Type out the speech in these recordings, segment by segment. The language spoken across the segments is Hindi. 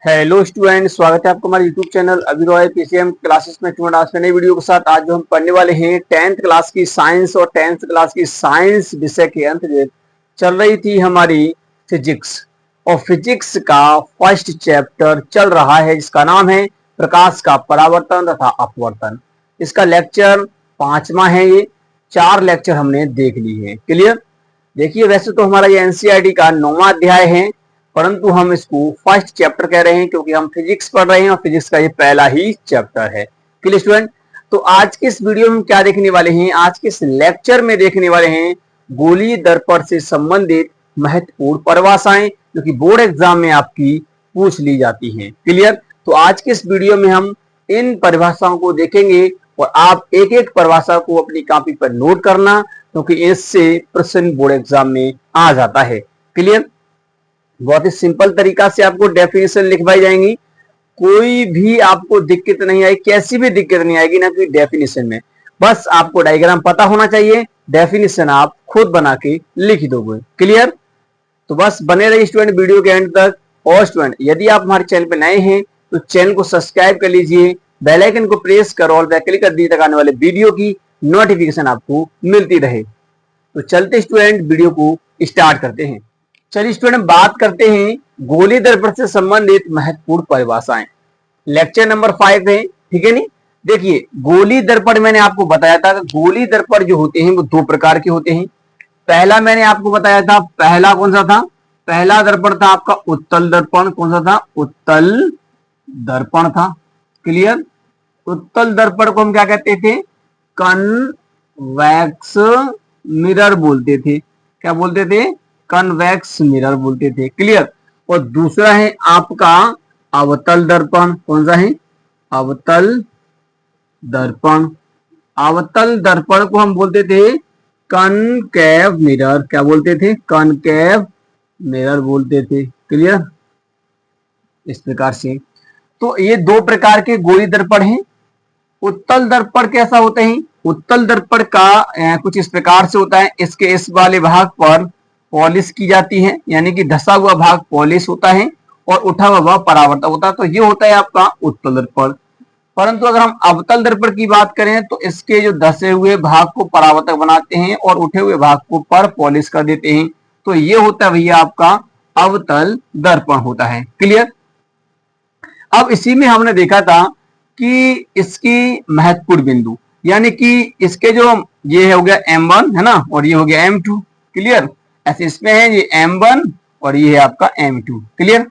हेलो स्टूडेंट, स्वागत है आपका हमारे यूट्यूब चैनल अभिरॉय पीसीएम क्लासेस में। स्टूडेंट आज के नई वीडियो के साथ आज जो हम पढ़ने वाले हैं 10th क्लास की साइंस और 10th क्लास की साइंस विषय के अंतर्गत चल रही थी हमारी फिजिक्स। और फिजिक्स का फर्स्ट चैप्टर चल रहा है जिसका नाम है प्रकाश का परावर्तन तथा अपवर्तन। इसका लेक्चर 5वां है। ये 4 लेक्चर हमने देख ली है। क्लियर। देखिए, वैसे तो हमारा ये एनसीईआरटी का 9वां अध्याय है, परंतु हम इसको फर्स्ट चैप्टर कह रहे हैं क्योंकि हम फिजिक्स पढ़ रहे हैं और फिजिक्स का ये पहला ही चैप्टर है। Clear student. तो आज के इस वीडियो में क्या देखने वाले हैं, आज के इस लेक्चर में देखने वाले हैं गोलीय दर्पण से संबंधित महत्वपूर्ण परिभाषाएं जो कि बोर्ड एग्जाम में आपकी पूछ ली जाती हैं। क्लियर। तो आज के इस वीडियो में हम इन परिभाषाओं को देखेंगे और आप एक एक परिभाषा को अपनी कॉपी पर नोट करना क्योंकि इससे प्रश्न बोर्ड एग्जाम में आ जाता है। क्लियर। बहुत ही सिंपल तरीका से आपको डेफिनेशन लिखवाई जाएंगी। कोई भी आपको दिक्कत नहीं आएगी, कैसी भी दिक्कत नहीं आएगी ना कि डेफिनेशन में। बस आपको डायग्राम पता होना चाहिए, डेफिनेशन आप खुद बना के लिख दोगे। क्लियर। तो बस बने रहिए स्टूडेंट वीडियो के एंड तक। और स्टूडेंट यदि आप हमारे चैनल पे नए हैं तो चैनल को सब्सक्राइब कर लीजिए, बेल आइकन को प्रेस करो और क्लिक कर दीजिए ताकि आने वाले वीडियो की नोटिफिकेशन आपको मिलती रहे। तो चलते स्टूडेंट वीडियो को स्टार्ट करते हैं। चलिए स्टूडेंट बात करते हैं गोलीय दर्पण से संबंधित महत्वपूर्ण परिभाषाएं। लेक्चर नंबर 5 है, ठीक है नहीं। देखिए, गोलीय दर्पण मैंने आपको बताया था कि गोलीय दर्पण जो होते हैं वो 2 प्रकार के होते हैं। पहला मैंने आपको बताया था, पहला कौन सा था, पहला दर्पण था आपका उत्तल दर्पण। कौन सा था, उत्तल दर्पण था। क्लियर। उत्तल दर्पण को हम क्या कहते थे, कन्वेक्स मिरर बोलते थे। क्या बोलते थे, कन्वेक्स मिरर बोलते थे। क्लियर। और दूसरा है आपका अवतल दर्पण। कौन सा है, अवतल दर्पण। अवतल दर्पण को हम बोलते थे कनकेव मिरर। क्या बोलते थे, कनकेव मिरर बोलते थे। क्लियर। इस प्रकार से तो ये 2 प्रकार के गोलीय दर्पण हैं। उत्तल दर्पण कैसा होते हैं, उत्तल दर्पण का कुछ इस प्रकार से होता है। इसके इस वाले भाग पर पॉलिश की जाती है, यानी कि धसा हुआ भाग पॉलिश होता है और उठा हुआ भाग परावर्तक होता है। तो ये होता है आपका उत्तल दर्पण। परंतु अगर हम अवतल दर्पण की बात करें तो इसके जो धसे हुए भाग को परावर्तक बनाते हैं और उठे हुए भाग को पर पॉलिश कर देते हैं। तो ये होता है भैया आपका अवतल दर्पण होता है। क्लियर। अब इसी में हमने देखा था कि इसकी महत्वपूर्ण बिंदु, यानी कि इसके जो ये हो गया M1 है ना, और ये हो गया M2। क्लियर। ऐसे इसमें है ये M1 और ये है आपका M2। क्लियर।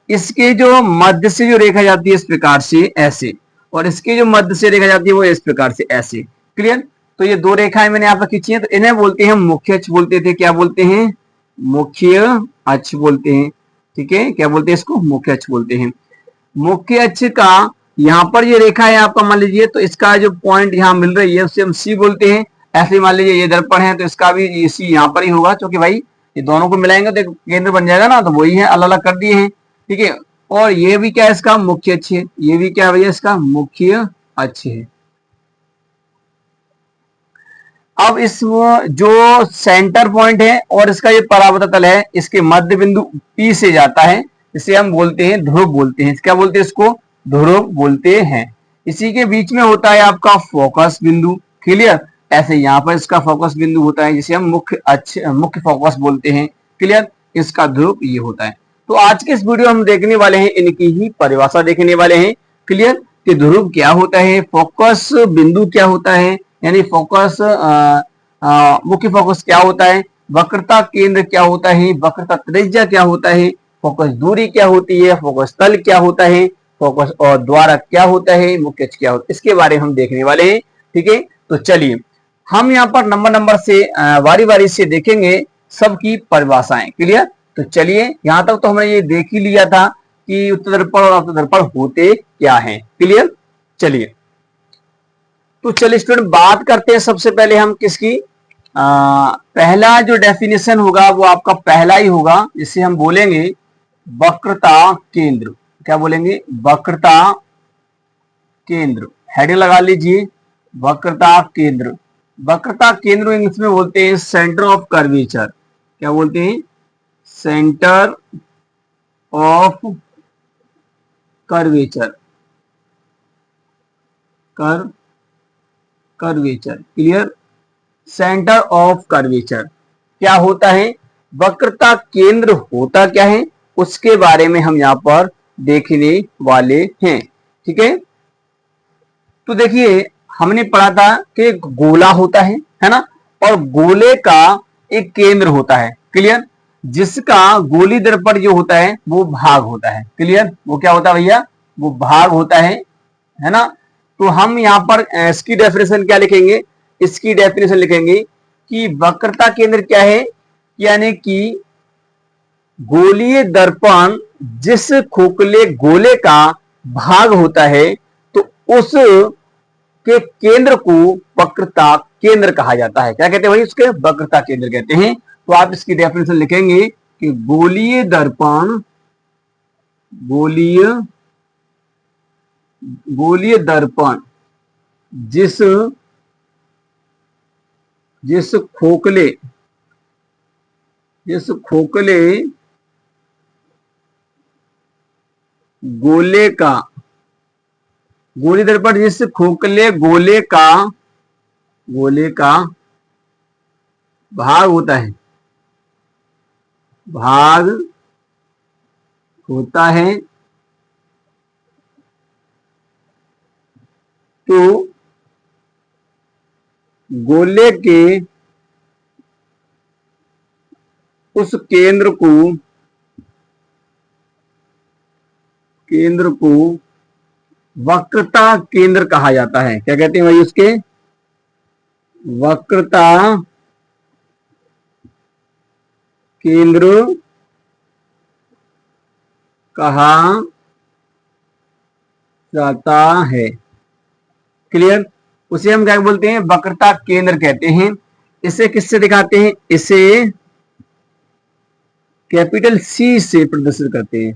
इसके जो मध्य से जो रेखा जाती है इस प्रकार से ऐसे, और इसके जो मध्य से रेखा जाती है वो इस प्रकार से ऐसे। क्लियर। तो ये 2 रेखाएं मैंने यहाँ पर खींची है, तो इन्हें बोलते हैं मुख्य अक्ष बोलते थे। क्या बोलते हैं, मुख्य अक्ष बोलते हैं। ठीक है, क्या बोलते हैं इसको, मुख्य अक्ष बोलते हैं। मुख्य अक्ष का यहाँ पर ये रेखा है आपका, मान लीजिए, तो इसका जो पॉइंट यहाँ मिल रही है उसे हम C बोलते हैं। ऐसे मान लीजिए ये दर्पण है तो इसका भी ये C यहाँ पर ही होगा, क्योंकि भाई ये दोनों को मिलाएंगे तो एक केंद्र बन जाएगा ना, तो वही है, अलग अलग कर दिए हैं। ठीक है। और ये भी क्या है, इसका मुख्य अक्ष है। ये भी क्या है भैया, इसका मुख्य अक्ष है। अब इस जो सेंटर पॉइंट है और इसका ये परावर्तक तल है, इसके मध्य बिंदु P से जाता है, इसे हम बोलते हैं ध्रुव बोलते हैं। क्या बोलते हैं इसको, ध्रुव बोलते हैं। इसी के बीच में होता है आपका फोकस बिंदु। क्लियर। ऐसे यहाँ पर इसका फोकस बिंदु होता है जिसे हम मुख्य फोकस बोलते हैं। क्लियर। इसका ध्रुव ये होता है। तो आज के इस वीडियो हम देखने वाले हैं, इनकी ही परिभाषा देखने वाले हैं। क्लियर। कि ध्रुव क्या होता है, फोकस बिंदु क्या होता है, यानी फोकस मुख्य फोकस क्या होता है, वक्रता केंद्र क्या होता है, वक्रता त्रिज्या क्या होता है, फोकस दूरी क्या होती है, फोकस तल क्या होता है, फोकस और द्वारक क्या होता है, मुख्य अक्ष क्या होता है, इसके बारे में हम देखने वाले हैं। ठीक है। तो चलिए हम यहाँ पर नंबर से बारी बारी से देखेंगे सबकी परिभाषाएं। क्लियर। तो चलिए, यहां तक तो हमने ये देख ही लिया था कि उत्तल दर्पण और अवतल दर्पण होते क्या हैं। क्लियर। चलिए, तो चलिए स्टूडेंट बात करते हैं सबसे पहले हम किसकी, पहला जो डेफिनेशन होगा वो आपका पहला ही होगा, जिसे हम बोलेंगे वक्रता केंद्र। क्या बोलेंगे, वक्रता केंद्र। हेडिंग लगा लीजिए, वक्रता केंद्र। वक्रता केंद्र इंग्लिश में बोलते हैं सेंटर ऑफ कर्वेचर। क्या बोलते हैं, centre of curvature, curvature, clear. Centre of curvature क्या होता है, वक्रता केंद्र होता क्या है, उसके बारे में हम यहां पर देखने वाले हैं। ठीक है, तो देखिए हमने पढ़ा था कि गोला होता है ना, और गोले का एक केंद्र होता है, क्लियर, जिसका गोली दर्पण जो होता है वो भाग होता है, क्लियर। वो क्या होता है भैया, वो भाग होता है ना। तो हम यहां पर इसकी डेफिनेशन क्या लिखेंगे, इसकी डेफिनेशन लिखेंगे कि वक्रता केंद्र क्या है, यानी कि गोलीय दर्पण जिस खोखले गोले का भाग होता है, तो उस के केंद्र को वक्रता केंद्र कहा जाता है। क्या कहते हैं भाई, उसके वक्रता केंद्र कहते हैं। तो आप इसकी डेफिनेशन लिखेंगे कि गोलीय दर्पण, गोलीय दर्पण जिस खोखले गोले का, गोली दर्पण जिस खोखले गोले का भाग होता है, तो गोले के उस केंद्र को वक्रता केंद्र कहा जाता है। क्या कहते हैं भाई, उसके वक्रता केंद्र कहा जाता है, क्लियर। उसे हम क्या बोलते हैं, वक्रता केंद्र कहते हैं। इसे किससे दिखाते हैं, इसे कैपिटल सी से प्रदर्शित करते हैं,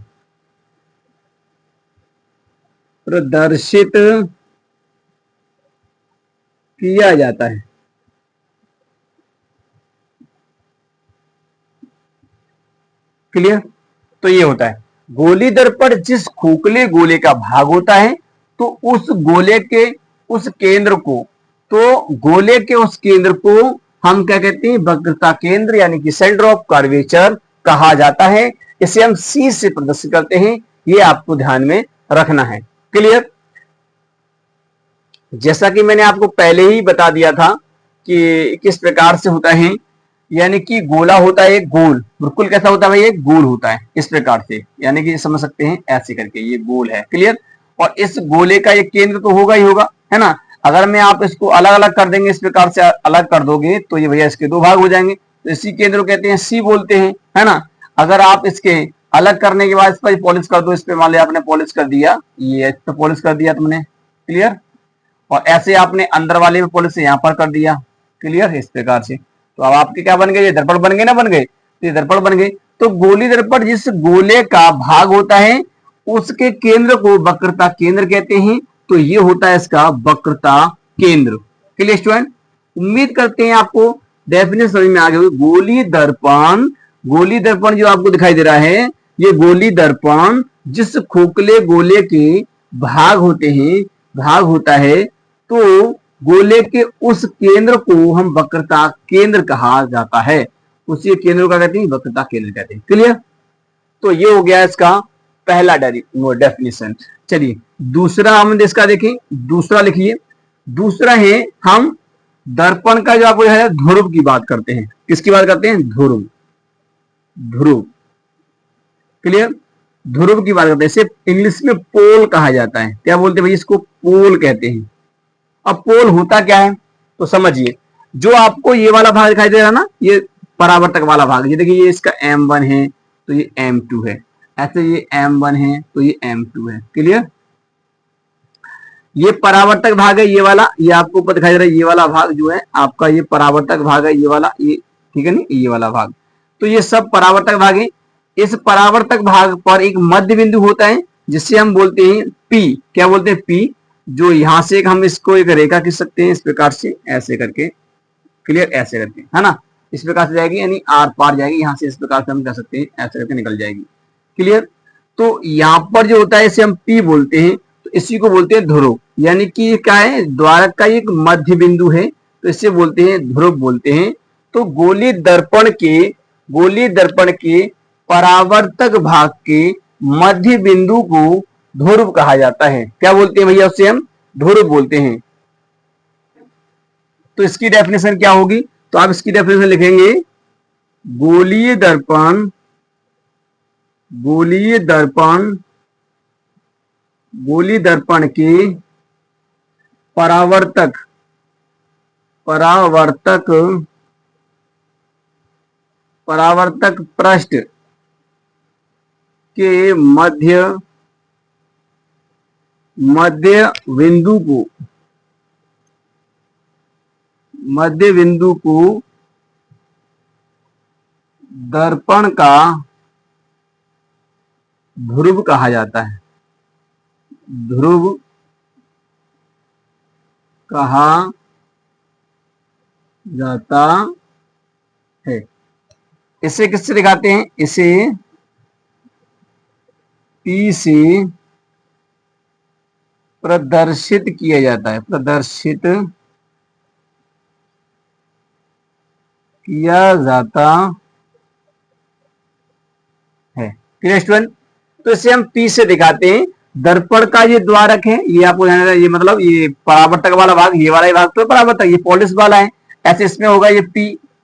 प्रदर्शित किया जाता है, क्लियर। तो ये होता है गोली दर्पण जिस खोखले गोले का भाग होता है, तो उस गोले के उस केंद्र को, तो गोले के उस केंद्र को हम क्या कहते हैं, वक्रता केंद्र यानी कि सेंटर ऑफ कर्वेचर कहा जाता है। इसे हम सी से प्रदर्शित करते हैं, ये आपको ध्यान में रखना है, क्लियर। जैसा कि मैंने आपको पहले ही बता दिया था कि किस प्रकार से होता है, यानी कि गोला होता है एक गोल, बिल्कुल कैसा होता है भाई, एक गोल होता है इस प्रकार से, यानी कि समझ सकते हैं ऐसे करके, ये गोल है, क्लियर। और इस गोले का एक केंद्र तो होगा ही होगा, है ना। अगर मैं आप इसको अलग अलग कर देंगे, इस प्रकार से अलग कर दोगे, तो ये भैया इसके दो भाग हो जाएंगे, तो इसी केंद्र को कहते हैं सी बोलते हैं, है ना। अगर आप इसके अलग करने के बाद इस पर पॉलिश कर दो, इस पे मान लिया आपने पॉलिश कर दिया, ये इस पे पॉलिश कर दिया तुमने, क्लियर। और ऐसे आपने अंदर वाले में पॉलिश यहाँ पर कर दिया, क्लियर, इस प्रकार से। तो अब आपके क्या बन गए, ये दर्पण बन गए ना, बन गए, तो ये दर्पण बन गए। तो गोली दर्पण जिस गोले का भाग होता है, उसके केंद्र को वक्रता केंद्र कहते हैं। तो ये होता है इसका वक्रता केंद्र, क्लियर स्टूडेंट। उम्मीद करते हैं आपको डेफिनेशन समझ में आ गई। गोली दर्पण जो आपको दिखाई दे रहा है, ये गोली दर्पण जिस खोखले गोले के भाग होता है, तो गोले के उस केंद्र को हम वक्रता केंद्र कहा जाता है। उसी केंद्र को कहते हैं वक्रता केंद्र कहते हैं, क्लियर। तो ये हो गया इसका पहला डेफिनेशन। चलिए दूसरा हम इसका देखें, दूसरा लिखिए। दूसरा है, हम दर्पण का जो आपको है ध्रुव की बात करते हैं। किसकी बात करते हैं, ध्रुव, क्लियर, ध्रुव की बात करते हैं। इसे इंग्लिश में पोल कहा जाता है। क्या बोलते हैं भाई, इसको पोल कहते हैं। अब पोल होता क्या है, तो समझिए, जो आपको ये वाला भाग दिखाई दे रहा है ना, ये परावर्तक वाला भाग, ये देखिए, ये इसका M1 है, तो ये M2 है, ऐसे ये M1 है, तो ये M2 है, क्लियर। ये परावर्तक भाग है, ये वाला, ये आपको ऊपर दिखाई दे रहा है, ये वाला भाग जो है आपका, ये परावर्तक भाग है, ये वाला, ये ठीक है नहीं, ये वाला भाग। तो ये सब परावर्तक भाग है। इस परावर्तक भाग पर एक मध्य बिंदु होता है, जिससे हम बोलते हैं P। क्या बोलते हैं, P। जो यहां से हम इसको एक रेखा खींच सकते हैं इस प्रकार से, ऐसे करके, क्लियर, ऐसे करके, है ना, इस प्रकार से जाएगी, यानी आर पार जाएगी, यहां से इस प्रकार से हम कह सकते हैं ऐसे करके निकल जाएगी, क्लियर। तो यहाँ पर जो होता है इसे हम P बोलते हैं, तो इसी को बोलते हैं ध्रुव, यानी कि क्या है, द्वारक का एक मध्य बिंदु है, तो इसे बोलते हैं ध्रुव बोलते हैं। तो गोलीय दर्पण के परावर्तक भाग के मध्य बिंदु को ध्रुव कहा जाता है। क्या बोलते हैं भैया, उसे हम ध्रुव बोलते हैं। तो इसकी डेफिनेशन क्या होगी, तो आप इसकी डेफिनेशन लिखेंगे, गोलीय दर्पण के परावर्तक पृष्ठ के मध्य बिंदु को दर्पण का ध्रुव कहा जाता है। ध्रुव कहा जाता है। इसे किससे दिखाते हैं, इसे P से प्रदर्शित किया जाता है, क्लियर स्टूडेंट। तो इसे हम P से दिखाते हैं। दर्पण का ये द्वारक है, ये आपको ध्यान रखना, ये मतलब ये परावर्तक वाला भाग, ये वाला भाग तो परावर्तक, ये पॉलिश वाला है, ऐसे इसमें होगा ये P,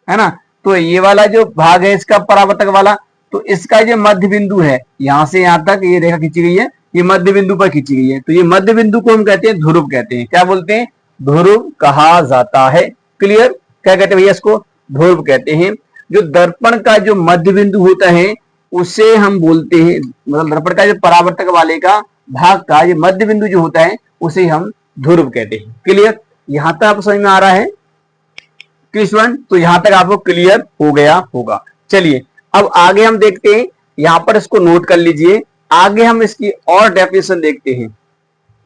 है ना। तो ये वाला जो भाग है इसका परावर्तक वाला, तो इसका जो मध्य बिंदु है, यहां से यहां तक ये रेखा खींची गई है, ये मध्य बिंदु पर खींची गई है, तो ये मध्य बिंदु को हम कहते हैं ध्रुव कहते हैं। क्या बोलते हैं, ध्रुव कहा जाता है। क्लियर, क्या कहते हैं भैया, इसको ध्रुव कहते हैं। जो दर्पण का जो मध्य बिंदु होता है उसे हम बोलते हैं, मतलब दर्पण का जो परावर्तक वाले का भाग का ये मध्य बिंदु जो होता है उसे हम ध्रुव कहते हैं। क्लियर, यहां तक आपको समझ में आ रहा है स्टूडेंट, तो यहां तक आपको क्लियर हो गया होगा। चलिए अब आगे हम देखते हैं, यहां पर इसको नोट कर लीजिए, आगे हम इसकी और डेफिनेशन देखते हैं।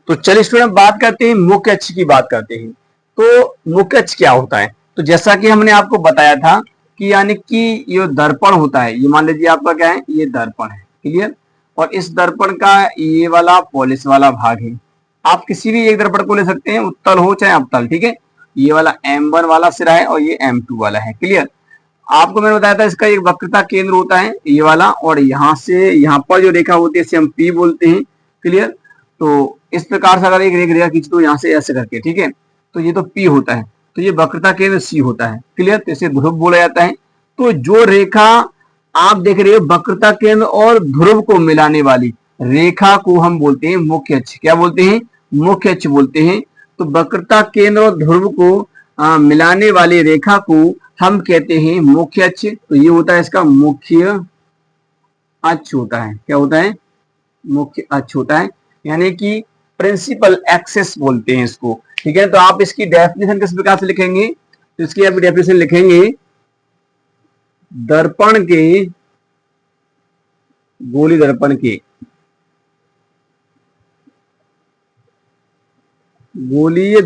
तो चलिए स्टूडेंट बात करते हैं, मुख्य अक्ष की बात करते हैं। तो मुख्य अक्ष क्या होता है, तो जैसा कि हमने आपको बताया था कि यानी कि ये दर्पण होता है, ये मान लीजिए आपका क्या है, ये दर्पण है। क्लियर, और इस दर्पण का ये वाला पॉलिश वाला भाग है। आप किसी भी एक दर्पण को ले सकते हैं, उत्तल हो चाहे अवतल, ठीक है। ये वाला M1 वाला सिरा है और ये M2 वाला है। क्लियर, आपको मैंने बताया था इसका एक वक्रता केंद्र होता है ये वाला, और यहां से यहां पर जो रेखा होती है इसे हम P बोलते हैं। क्लियर, तो इस प्रकार से अगर एक रेखा खींच दो यहां से ऐसे करके, ठीक है, तो ये तो P होता है, तो ये वक्रता केंद्र C होता है। क्लियर, तो इसे ध्रुव बोला जाता है। तो जो रेखा आप देख रहे हो वक्रता केंद्र और ध्रुव को मिलाने वाली रेखा को हम बोलते हैं मुख्य अक्ष। क्या बोलते हैं, मुख्य अक्ष बोलते हैं। तो वक्रता केंद्र और ध्रुव को मिलाने वाली रेखा को हम कहते हैं मुख्य अक्ष। तो ये होता है इसका मुख्य अक्ष होता है। क्या होता है, मुख्य अक्ष होता है, यानी कि प्रिंसिपल एक्सिस बोलते हैं इसको। ठीक है, तो आप इसकी डेफिनेशन किस प्रकार से लिखेंगे, तो इसकी आप डेफिनेशन लिखेंगे, दर्पण के, गोलीय दर्पण के, गोलीय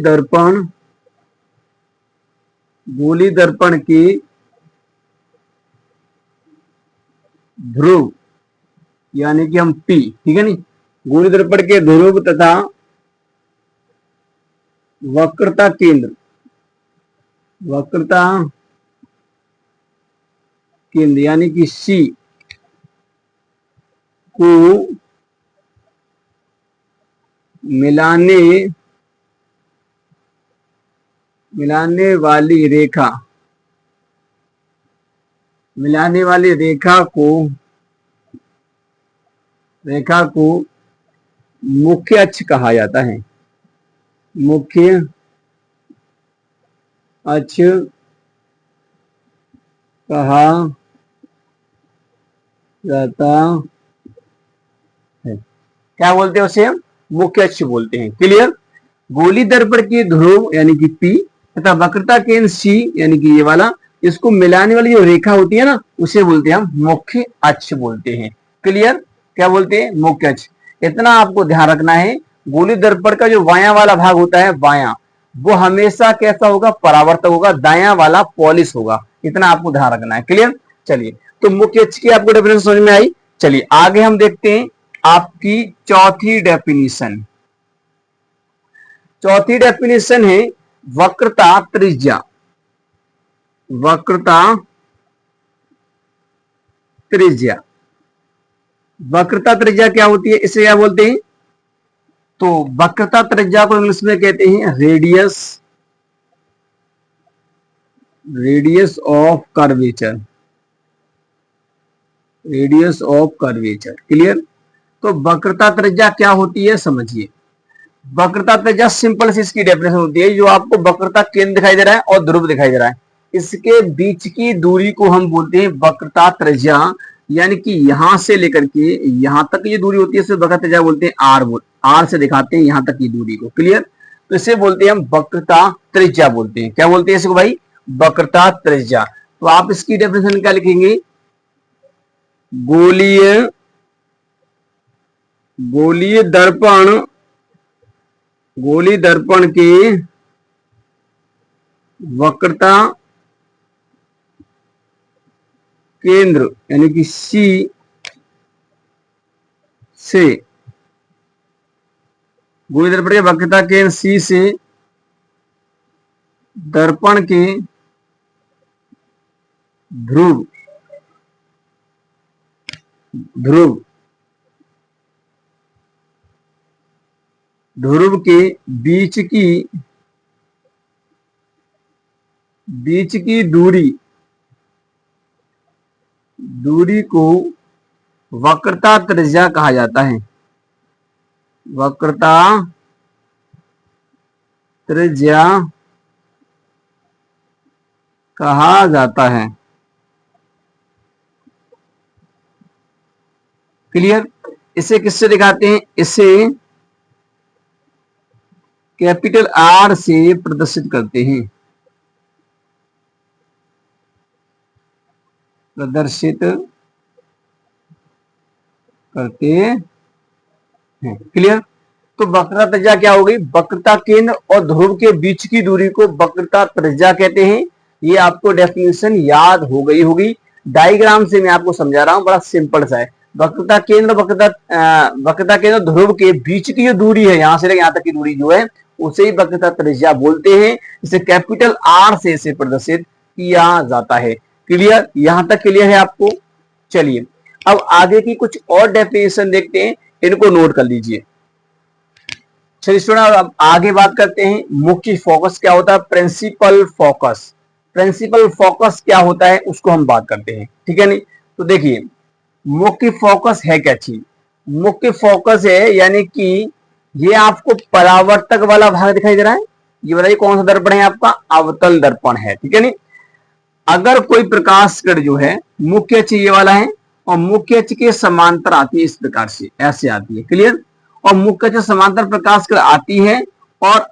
दर्पण के ध्रुव, यानी कि हम P, ठीक है नी, गोलीय दर्पण के ध्रुव तथा वक्रता केंद्र यानी कि C को मिलाने वाली रेखा को मुख्य अक्ष कहा जाता है। मुख्य अक्ष कहा जाता है। क्या बोलते हैं उसे, हम मुख्य अक्ष बोलते हैं। क्लियर, गोलीय दर्पण के ध्रुव यानी कि P तथा वक्रता केंद्र C यानी कि ये वाला, इसको मिलाने वाली जो रेखा होती है ना उसे बोलते हैं हम मुख्य अक्ष बोलते हैं। क्लियर, क्या बोलते हैं, मुख्य अक्ष। इतना आपको ध्यान रखना है, गोलीय दर्पण का जो बायां वाला भाग होता है, बायां, वो हमेशा कैसा होगा, परावर्तक होगा, दायां वाला पॉलिश होगा। इतना आपको ध्यान रखना है। क्लियर, चलिए तो मुख्य अक्ष की आपको डेफिनेशन समझ में आई। चलिए आगे हम देखते हैं आपकी चौथी डेफिनेशन, चौथी डेफिनेशन है वक्रता त्रिज्या। वक्रता त्रिज्या, वक्रता त्रिज्या क्या होती है, इसे क्या बोलते हैं? तो वक्रता त्रिज्या को इंग्लिश में कहते हैं radius, radius of curvature, radius of curvature. Clear? तो वक्रता त्रिज्या क्या होती है समझिए। वक्रता त्रिज्या सिंपल सी इसकी डेफिनेशन होती है, जो आपको वक्रता केंद्र दिखाई दे रहा है और ध्रुव दिखाई दे रहा है, इसके बीच की दूरी को हम बोलते हैं वक्रता त्रिज्या। यानी कि यहां से लेकर के यहां तक ये दूरी होती है, इसे वक्रता त्रिज्या बोलते हैं। आर से दिखाते हैं यहां तक की दूरी को। क्लियर? तो इसे बोलते हैं हम वक्रता त्रिज्या बोलते हैं। क्या बोलते हैं इसको भाई? वक्रता त्रिज्या। तो आप इसकी डेफिनेशन क्या लिखेंगे? गोलीय, गोलीय दर्पण, गोलीय दर्पण के वक्रता केंद्र यानी कि सी से, गोलीय दर्पण के वक्रता केंद्र सी से दर्पण के ध्रुव, ध्रुव, ध्रुव के बीच की दूरी, दूरी को वक्रता त्रिज्या कहा जाता है। वक्रता त्रिज्या कहा जाता है। क्लियर? इसे किससे दिखाते हैं? इसे कैपिटल आर से प्रदर्शित करते हैं, प्रदर्शित करते हैं। क्लियर? तो वक्रता त्रिज्या क्या हो गई? वक्रता केंद्र और ध्रुव के बीच की दूरी को वक्रता त्रिज्या कहते हैं। ये आपको डेफिनेशन याद हो गई होगी। डायग्राम से मैं आपको समझा रहा हूं, बड़ा सिंपल सा है। वक्रता केंद्र, वक्रता केंद्र ध्रुव के बीच की जो दूरी है, यहां से लेकर यहां तक की दूरी जो है, उसे ही वक्रता त्रिज्या बोलते हैं। इसे कैपिटल आर से इसे प्रदर्शित किया जाता है। क्लियर? यहां तक क्लियर है आपको? चलिए अब आगे की कुछ और डेफिनेशन देखते हैं, इनको नोट कर लीजिए। चलिए स्टूडेंट अब आगे बात करते हैं मुख्य फोकस क्या होता है, प्रिंसिपल फोकस। प्रिंसिपल फोकस क्या होता है उसको हम बात करते हैं, ठीक है नहीं? तो देखिए मुख्य फोकस है क्या चीज? मुख्य फोकस है यानी कि ये आपको परावर्तक वाला भाग दिखाई दे रहा है, ये बताइए कौन सा दर्पण है आपका? अवतल दर्पण है, ठीक है नहीं? अगर कोई प्रकाश किरण जो है मुख्य अक्ष ये वाला है और मुख्य अक्ष के समांतर आती है, इस प्रकार से ऐसे आती है। क्लियर? और मुख्य अक्ष समांतर प्रकाश किरण आती है और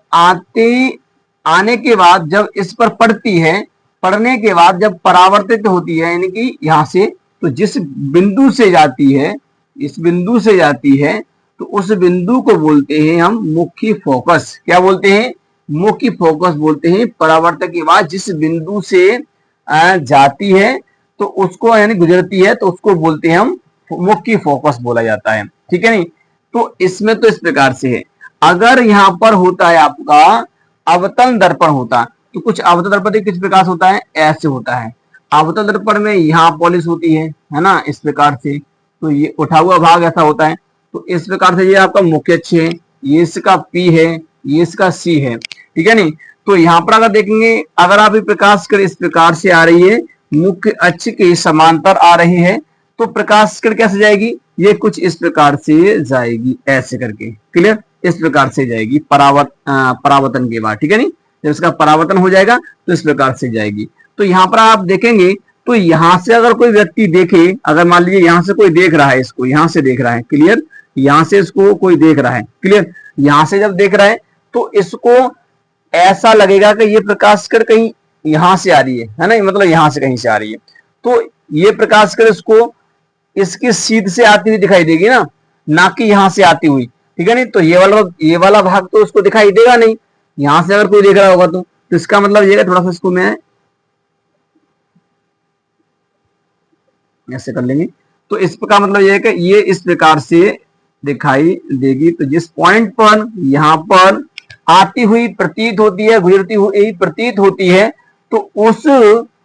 आने के बाद जब इस पर पड़ती है, पड़ने के बाद जब परावर्तित होती है यानी कि यहां से, तो जिस बिंदु से जाती है, इस बिंदु से जाती है, तो उस बिंदु को बोलते हैं हम मुख्य फोकस। क्या बोलते हैं? मुख्य फोकस बोलते हैं। परावर्तक के बाद जिस बिंदु से जाती है तो उसको यानी गुजरती है, तो उसको बोलते हैं हम मुख्य फोकस बोला जाता है, ठीक है नहीं? तो इसमें तो इस प्रकार से है। अगर यहां पर होता है आपका अवतल दर्पण होता, तो कुछ अवतल दर्पण किस प्रकार से होता है? ऐसे होता है। अवतल दर्पण में यहाँ पॉलिश होती है ना, इस प्रकार से। तो ये उठा हुआ भाग ऐसा होता है। तो इस प्रकार से ये आपका मुख्य अक्ष है, ये इसका पी है, ये इसका सी है, ठीक है नहीं? तो यहाँ पर अगर देखेंगे, अगर आप प्रकाश किरण इस प्रकार से आ रही है, मुख्य अक्ष के समांतर आ रही है, तो प्रकाश किरण कैसे जाएगी? ये कुछ इस प्रकार से जाएगी, ऐसे करके। क्लियर? इस प्रकार से जाएगी परावर्तन के बाद, ठीक है नहीं? जब इसका परावर्तन हो जाएगा तो इस प्रकार से जाएगी। तो यहाँ पर आप देखेंगे, तो यहां से अगर कोई व्यक्ति देखे, अगर मान लीजिए यहां से कोई देख रहा है, इसको यहां से देख रहा है, क्लियर? यहां से इसको कोई देख रहा है, क्लियर? यहां से जब देख रहा है तो इसको ऐसा लगेगा कि ये प्रकाश किरण कहीं यहां से आ रही है ना, मतलब यहां से कहीं से आ रही है। तो ये प्रकाश किरण इसको इसकी सीध से आती हुई दिखाई देगी ना कि यहां से आती हुई, ठीक है नहीं? तो ये वाला भाग तो उसको दिखाई देगा नहीं। यहां से अगर कोई देख रहा होगा तो इसका मतलब ये है, थोड़ा सा इसको मैं ऐसे कर लेंगे, तो इसका मतलब ये है कि ये इस प्रकार से दिखाई देगी। तो जिस पॉइंट पर यहां पर आती हुई प्रतीत होती है, गुजरती हुई प्रतीत होती है, तो उस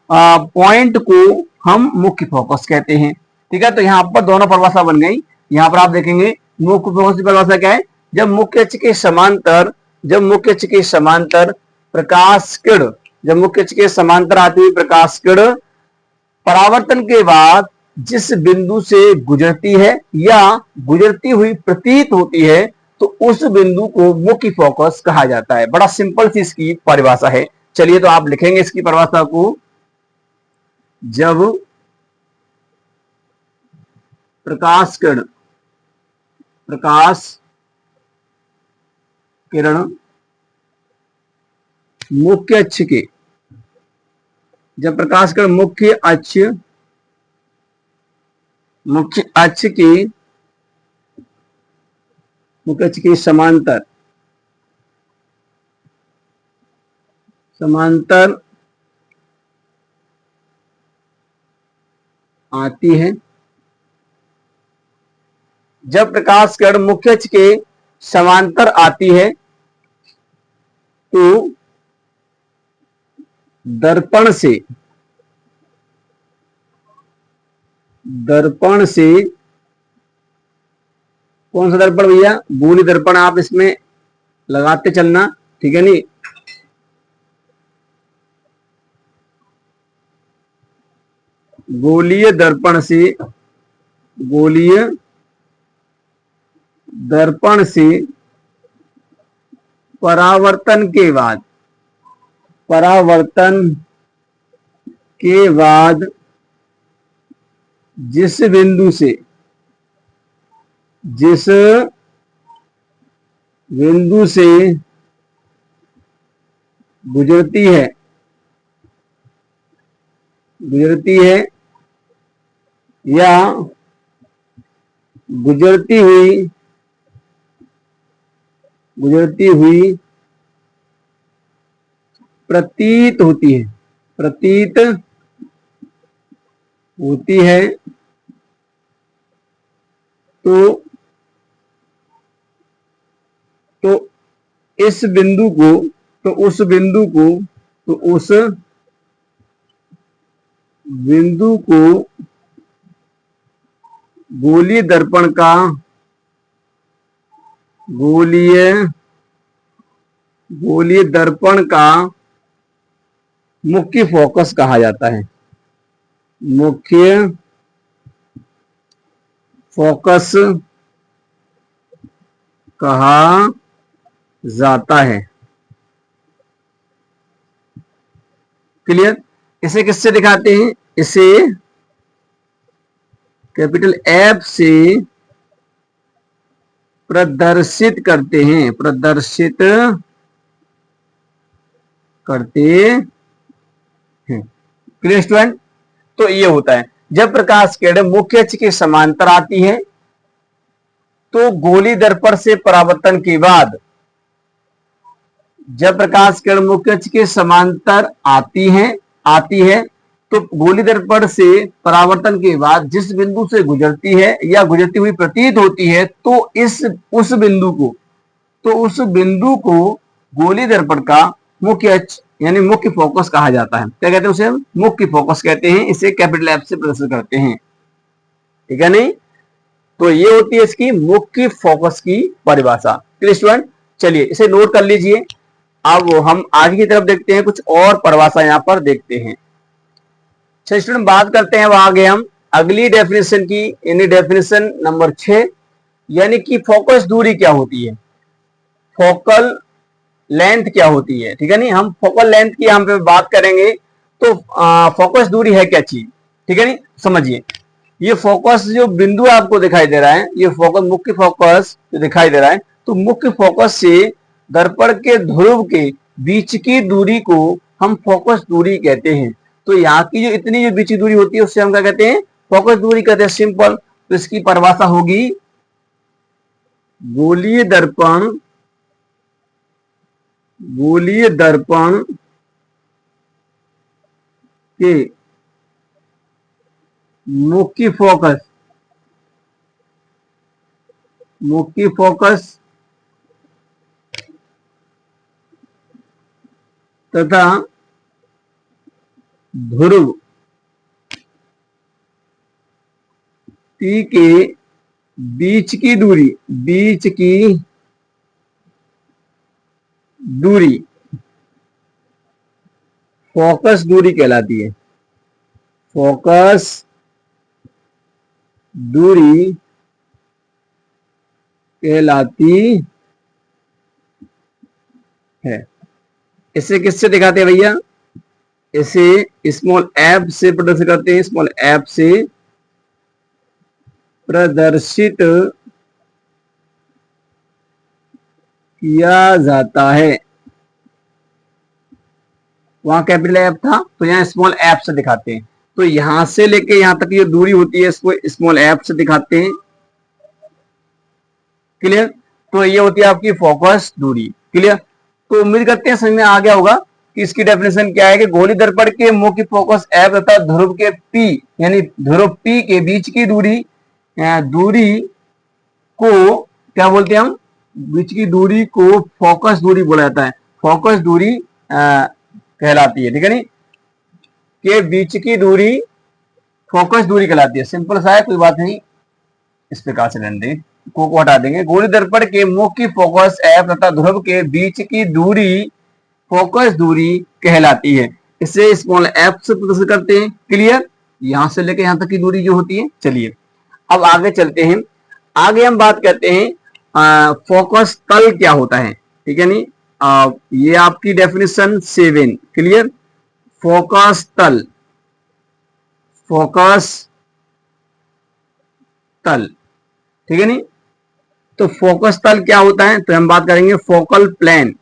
पॉइंट को हम मुख्य फोकस कहते हैं। ठीक है, तो यहां पर दोनों परिभाषा बन गई। यहां पर आप देखेंगे मुख्य फोकस की परिभाषा क्या है, जब मुख्य अक्ष के समांतर, जब मुख्य अक्ष के समांतर प्रकाश किरण, जब मुख्य अक्ष के समांतर आती हुई प्रकाश किरण परावर्तन के बाद जिस बिंदु से गुजरती है या गुजरती हुई प्रतीत होती है, तो उस बिंदु को मुख्य फोकस कहा जाता है। बड़ा सिंपल सी इसकी परिभाषा है। चलिए, तो आप लिखेंगे इसकी परिभाषा को, जब प्रकाश किरण, प्रकाश किरण मुख्य अक्ष के, जब प्रकाश किरण मुख्य अक्ष, मुख्य अक्ष की, मुख्य अक्ष की समांतर, समांतर आती है, जब प्रकाश किरण मुख्य अक्ष के समांतर आती है, तो दर्पण से, दर्पण से, कौन सा दर्पण भैया, गोली दर्पण आप इसमें लगाते चलना, ठीक है नहीं। गोलीय दर्पण से, गोलीय दर्पण से परावर्तन के बाद, परावर्तन के बाद जिस बिंदु से, जिस बिंदु से गुजरती है, गुजरती है या गुजरती हुई, गुजरती हुई प्रतीत होती है, प्रतीत होती है, तो इस बिंदु को, तो उस बिंदु को, तो उस बिंदु को गोलीय दर्पण का, गोलीय, गोलीय दर्पण का मुख्य फोकस कहा जाता है, मुख्य फोकस कहा जाता है। क्लियर। इसे किससे दिखाते हैं, इसे कैपिटल एफ से प्रदर्शित करते हैं, प्रदर्शित करते हैं। Clear student. तो ये होता है, जब प्रकाश किरण मुख्य अक्ष के समांतर आती है, तो गोली दर्पण से परावर्तन के बाद, जब प्रकाश किरण मुख्य अक्ष के समांतर आती है, तो गोली दर्पण से परावर्तन के बाद जिस बिंदु से गुजरती है या गुजरती हुई प्रतीत होती है, तो उस बिंदु को, तो उस बिंदु को गोली दर्पण का मुख्य अक्ष यानी मुख्य फोकस कहा जाता है। क्या कहते हैं उसे, मुख्य फोकस कहते हैं। इसे कैपिटल एफ से प्रदर्शित करते हैं, ठीक है नहीं। तो ये होती है इसकी मुख्य फोकस की परिभाषा। Clear student. चलिए, इसे नोट कर लीजिए। अब हम आगे की तरफ देखते हैं, कुछ और परिभाषा यहां पर देखते हैं। चलिए स्टूडेंट, बात करते हैं आगे हम अगली डेफिनेशन की, यानी डेफिनेशन नंबर 6, यानी कि फोकस दूरी क्या होती है, फोकल लेंथ क्या होती है। ठीक है नहीं, हम फोकल लेंथ की यहाँ पे बात करेंगे। तो फोकस दूरी है क्या चीज, ठीक है नहीं। समझिए, ये फोकस जो बिंदु आपको दिखाई दे रहा है, ये फोकस, मुख्य फोकस जो दिखाई दे रहा है, तो मुख्य फोकस से दर्पण के ध्रुव के बीच की दूरी को हम फोकस दूरी कहते हैं। तो यहाँ की जो इतनी जो बीच की दूरी होती है, उससे हम क्या कहते हैं, फोकस दूरी कहते हैं, सिंपल। तो इसकी परिभाषा होगी, गोलीय दर्पण, गोलीय दर्पण के मुख्य फोकस, मुख्य फोकस तथा ध्रुव P के बीच की दूरी फोकस दूरी कहलाती है। फोकस दूरी कहलाती है। इसे किससे दिखाते हैं भैया? इसे स्मॉल एफ से प्रदर्शित करते हैं। स्मॉल एफ से प्रदर्शित किया जाता है। वहां कैपिटल एफ था तो यहाँ स्मॉल एफ से दिखाते हैं। तो यहां से लेके यहां तक ये दूरी होती है, इसको स्मॉल एफ से दिखाते हैं। क्लियर? तो ये होती है आपकी फोकस दूरी। क्लियर? तो उम्मीद करते हैं समझ में आ गया होगा कि इसकी डेफिनेशन क्या है कि गोली दर्पण के मुख्य फोकस एफ तथा ध्रुव के पी यानी ध्रुव पी के बीच की दूरी को क्या बोलते हैं हम? बीच की दूरी को फोकस दूरी बोला जाता है। फोकस दूरी कहलाती है। ठीक है नहीं? के बीच की दूरी फोकस दूरी कहलाती है। सिंपल सा है, कोई बात नहीं, इस प्रकार से रहने देंगे, को हटा देंगे। गोली दर्पण के मुख्य फोकस एफ तथा ध्रुव के बीच की दूरी फोकस दूरी कहलाती है। इसे स्मॉल एफ से प्रदर्शित करते हैं। क्लियर? यहां से लेकर यहां तक की दूरी जो होती है। चलिए अब आगे चलते हैं। आगे हम बात करते हैं फोकस तल क्या होता है। ठीक है नहीं? ये आपकी डेफिनेशन 7। क्लियर? फोकस तल, फोकस तल, ठीक है नहीं? तो फोकस तल क्या होता है? तो हम बात करेंगे फोकल प्लेन।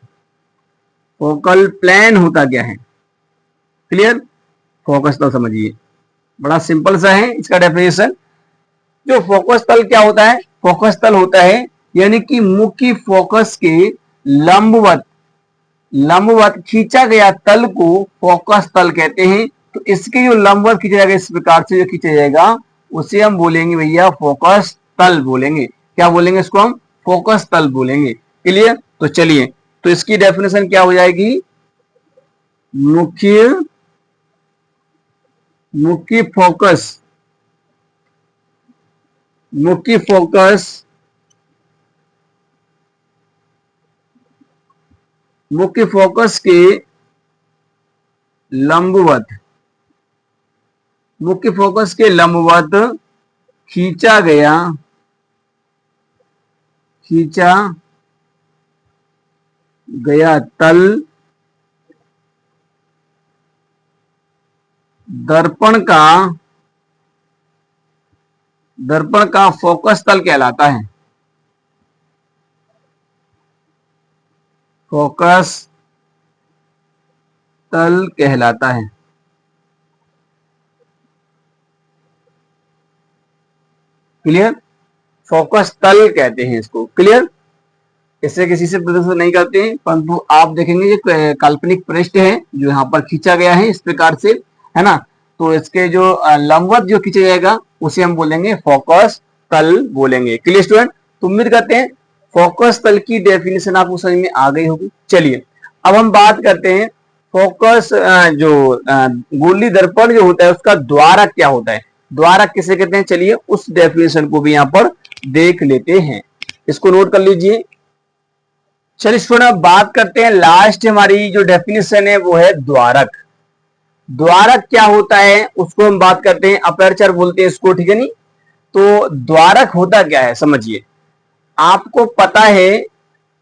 फोकल प्लेन होता क्या है? क्लियर? फोकस तल समझिए, बड़ा सिंपल सा है इसका डेफिनेशन। जो फोकस तल क्या होता है? फोकस तल होता है यानी कि मुख्य फोकस के लंबवत खींचा गया तल को फोकस तल कहते हैं। तो इसके जो लंबवत खींचा जाएगा, इस प्रकार से जो खींचा जाएगा, उसे हम बोलेंगे भैया फोकस तल बोलेंगे। क्या बोलेंगे इसको हम? फोकस तल बोलेंगे। क्लियर? तो चलिए, तो इसकी डेफिनेशन क्या हो जाएगी? मुख्य फोकस मुख्य फोकस के लंबवत खींचा गया तल दर्पण का फोकस तल कहलाता है। फोकस तल कहलाता है। क्लियर? फोकस तल कहते हैं इसको। क्लियर? इससे किसी से प्रदर्शन नहीं करते हैं, परंतु आप देखेंगे ये काल्पनिक पृष्ठ है जो यहाँ पर खींचा गया है इस प्रकार से, है ना? तो इसके जो लंबवत जो खींचा जाएगा उसे हम बोलेंगे फोकस तल बोलेंगे। Clear student? तो उम्मीद करते हैं फोकस तल की डेफिनेशन आपको समझ में आ गई होगी। चलिए अब हम बात करते हैं फोकस गोली दर्पण जो होता है उसका द्वारक क्या होता है। द्वारक किसे कहते हैं? चलिए उस डेफिनेशन को भी यहाँ पर देख लेते हैं, इसको नोट कर लीजिए। चलिए स्टूडेंट बात करते हैं, लास्ट हमारी जो डेफिनेशन है वो है द्वारक। द्वारक क्या होता है उसको हम बात करते हैं, अपर्चर बोलते हैं इसको। ठीक है नहीं? तो द्वारक होता क्या है समझिए। आपको पता है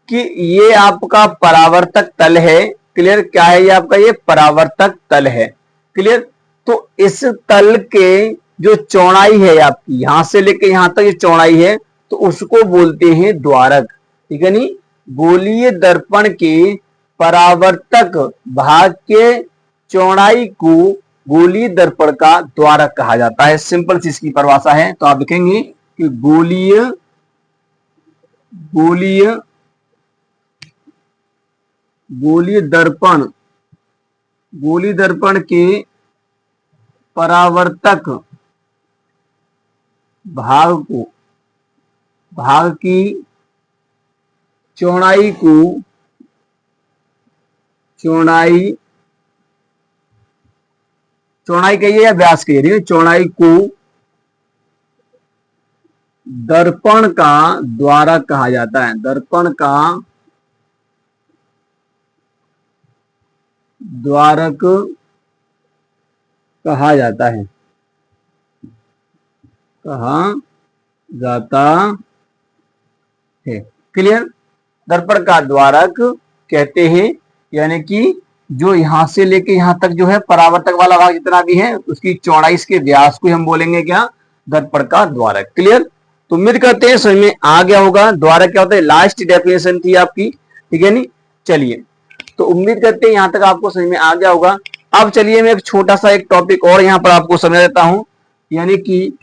कि ये आपका परावर्तक तल है। क्लियर? क्या है ये आपका? ये परावर्तक तल है। क्लियर? तो इस तल के जो चौड़ाई है आपकी, यहां से लेके यहां तक ये चौड़ाई है, तो उसको बोलते हैं द्वारक। ठीक है नहीं? गोलीय दर्पण के परावर्तक भाग के चौड़ाई को गोलीय दर्पण का द्वारक कहा जाता है। सिंपल सी इसकी परिभाषा है। तो आप लिखेंगे कि गोलीय दर्पण के परावर्तक भाग को भाग की चौड़ाई को चौड़ाई कहिए या व्यास कहिए, चौड़ाई को दर्पण का द्वारक कहा जाता है। दर्पण का द्वारक कहा जाता है, कहा जाता है। क्लियर? दर्पण का द्वारक कहते हैं, यानी कि जो यहां से लेके यहां तक जो है परावर्तक वाला भाग जितना भी है उसकी चौड़ाई, इसके व्यास को हम बोलेंगे क्या? दर्पण का द्वारक। क्लियर? तो उम्मीद करते हैं समझ में आ गया होगा। द्वारक क्या होता है, लास्ट डेफिनेशन थी आपकी, ठीक है नहीं? चलिए, तो उम्मीद करते हैं यहां तक आपको समझ में आ गया होगा। अब चलिए मैं एक छोटा सा एक टॉपिक और यहां पर आपको समझा देता हूं, यानी कि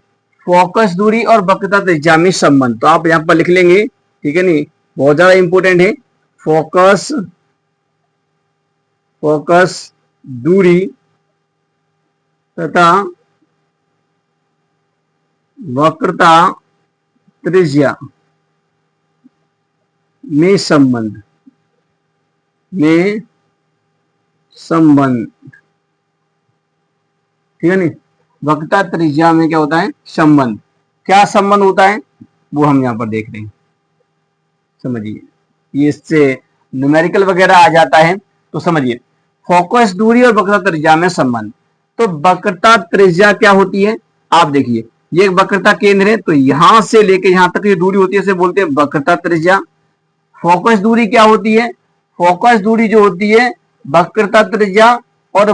फोकस दूरी और वक्रता त्रिज्या में संबंध। तो आप यहां पर लिख लेंगे, ठीक है नहीं? बहुत ज्यादा इंपॉर्टेंट है। फोकस दूरी तथा वक्रता त्रिज्या में संबंध, ठीक है नहीं? वक्रता त्रिज्या में क्या होता है? संबंध। क्या संबंध होता है वो हम यहां पर देख रहे हैं, समझिए। ये इससे न्यूमेरिकल वगैरह आ जाता है, तो समझिए। फोकस दूरी और वक्रता त्रिज्या में संबंध। तो वक्रता त्रिज्या क्या होती है? आप देखिए, ये एक वक्रता केंद्र है, तो यहां से लेके यहां तक ये दूरी होती है, इसे बोलते हैं वक्रता त्रिज्या। फोकस दूरी क्या होती है? फोकस दूरी जो होती है वक्रता त्रिज्या और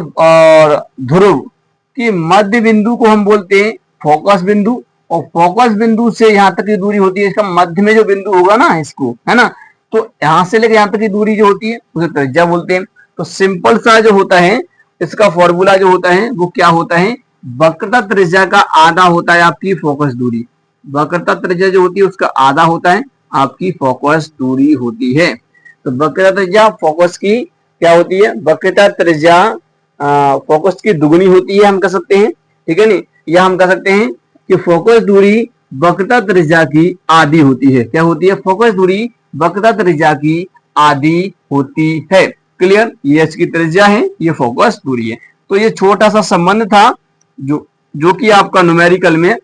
ध्रुव की मध्य बिंदु को हम बोलते हैं फोकस बिंदु, और फोकस बिंदु से यहां तक की दूरी होती है, इसका मध्य में जो बिंदु होगा ना, इसको, है ना, तो यहां से लेकर यहां तक की दूरी जो होती है उसे त्रिज्या बोलते हैं। तो सिंपल सा जो होता है इसका फॉर्मूला जो होता है वो क्या होता है? वक्रता त्रिज्या का आधा होता है आपकी फोकस दूरी। वक्रता त्रिज्या जो होती है उसका आधा होता है आपकी फोकस दूरी होती है। तो वक्रता त्रिज्या फोकस की क्या होती है? वक्रता त्रिज्या फोकस की दुगुनी होती है, हम कह सकते हैं, ठीक है नहीं? या हम कह सकते हैं कि फोकस दूरी वक्रता त्रिज्या की आधी होती है। क्या होती है? फोकस दूरी वक्रता त्रिज्या की आधी होती है। क्लियर? ये इसकी त्रिज्या है, ये फोकस दूरी है। तो ये छोटा सा संबंध था जो कि आपका न्यूमेरिकल में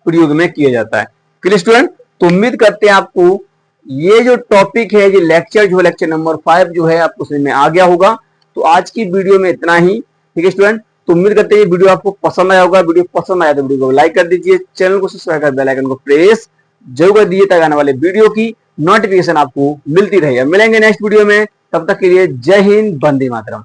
प्रयोग में किया जाता है। Clear student? तो उम्मीद करते हैं आपको ये जो टॉपिक है, ये लेक्चर जो लेक्चर नंबर 5 जो है आपको समझ में आ गया होगा। तो आज की वीडियो में इतना ही, ठीक है स्टूडेंट? तो उम्मीद करते हैं ये वीडियो आपको पसंद आया होगा। वीडियो पसंद आया तो वीडियो को लाइक कर दीजिए, चैनल को सब्सक्राइब कर बेल आइकन को प्रेस जरूर कर दीजिए ताकि आने वाले वीडियो की नोटिफिकेशन आपको मिलती रहे। मिलेंगे नेक्स्ट वीडियो में, तब तक के लिए जय हिंद, वंदे मातरम।